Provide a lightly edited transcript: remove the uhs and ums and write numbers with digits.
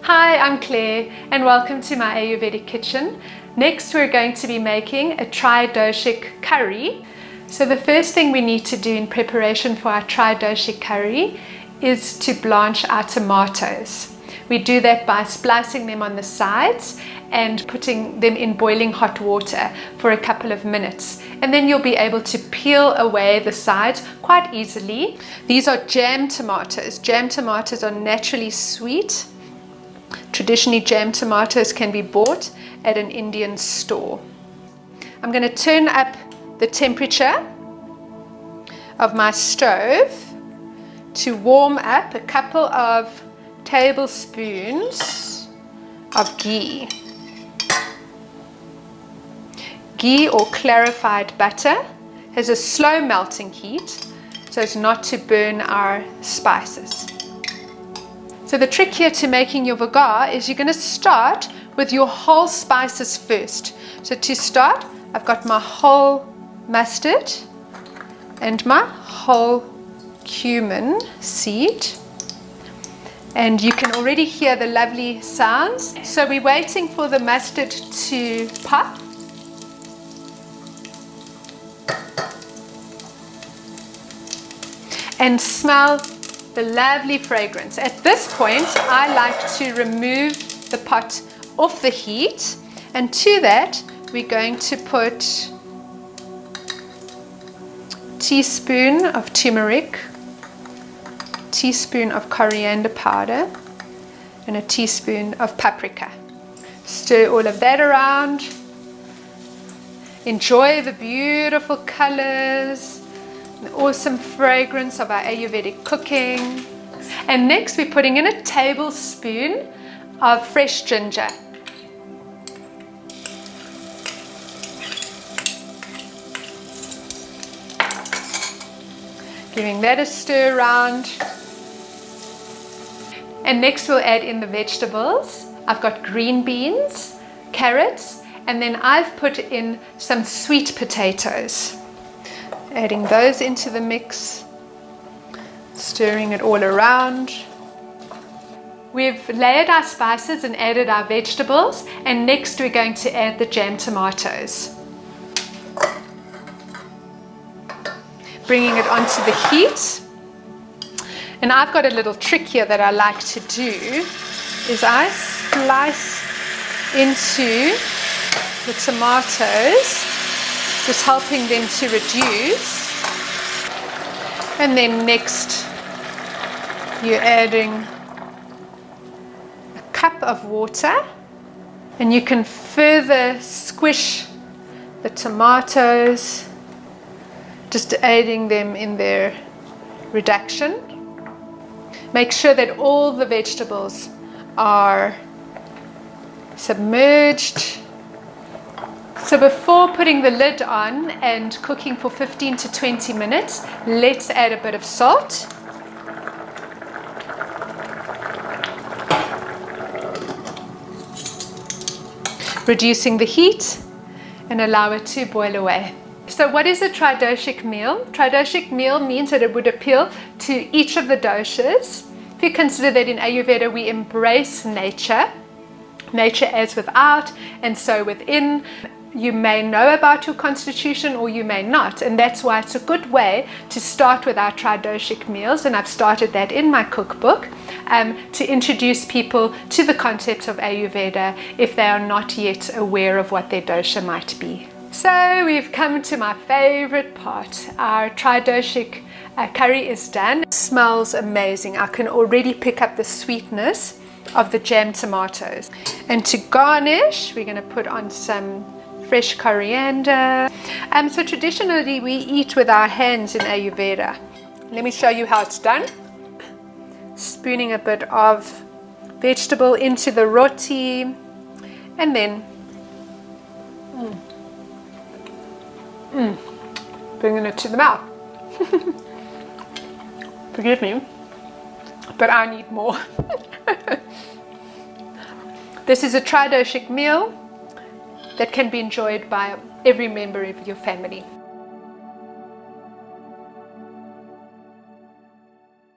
Hi, I'm Claire and welcome to my Ayurvedic kitchen. Next we're going to be making a Tri-Doshic curry. So the first thing we need to do in preparation for our Tri-Doshic curry is to blanch our tomatoes. We do that by splicing them on the sides and putting them in boiling hot water for a couple of minutes. And then you'll be able to peel away the sides quite easily. These are jam tomatoes. Jam tomatoes are naturally sweet. Traditionally, jam tomatoes can be bought at an Indian store. I'm going to turn up the temperature of my stove to warm up a couple of tablespoons of ghee. Ghee or clarified butter has a slow melting heat so as not to burn our spices. So the trick here to making your vagar is you're going to start with your whole spices first. So to start, I've got my whole mustard and my whole cumin seed. And you can already hear the lovely sounds. So we're waiting for the mustard to pop. And smell the lovely fragrance. At this point, I like to remove the pot off the heat, and to that we're going to put a teaspoon of turmeric, teaspoon of coriander powder, and a teaspoon of paprika. Stir all of that around. Enjoy the beautiful colors, the awesome fragrance of our Ayurvedic cooking. And next we're putting in a tablespoon of fresh ginger. Giving that a stir around. And next we'll add in the vegetables. I've got green beans, carrots, and then I've put in some sweet potatoes. Adding those into the mix, stirring it all around. We've layered our spices and added our vegetables, and next we're going to add the jam tomatoes. Bringing it onto the heat. And I've got a little trick here that I like to do, is I slice into the tomatoes, just helping them to reduce. And then next you're adding a cup of water, and you can further squish the tomatoes, just aiding them in their reduction. Make sure that all the vegetables are submerged. So before putting the lid on and cooking for 15 to 20 minutes, let's add a bit of salt. Reducing the heat and allow it to boil away. So what is a Tri-Doshic meal? Tri-Doshic meal means that it would appeal to each of the doshas. If you consider that in Ayurveda we embrace nature as without and so within. You may know about your constitution or you may not, and that's why it's a good way to start with our Tri-Doshic meals, and I've started that in my cookbook to introduce people to the concept of Ayurveda if they are not yet aware of what their dosha might be. So we've come to my favorite part. Our Tri-Doshic curry is done. It smells amazing. I can already pick up the sweetness of the jam tomatoes. And to garnish, we're going to put on some fresh coriander. So traditionally we eat with our hands in Ayurveda. Let me show you how it's done. Spooning a bit of vegetable into the roti, and then bringing it to the mouth. Forgive me, but I need more. This is a Tri-Doshic meal that can be enjoyed by every member of your family.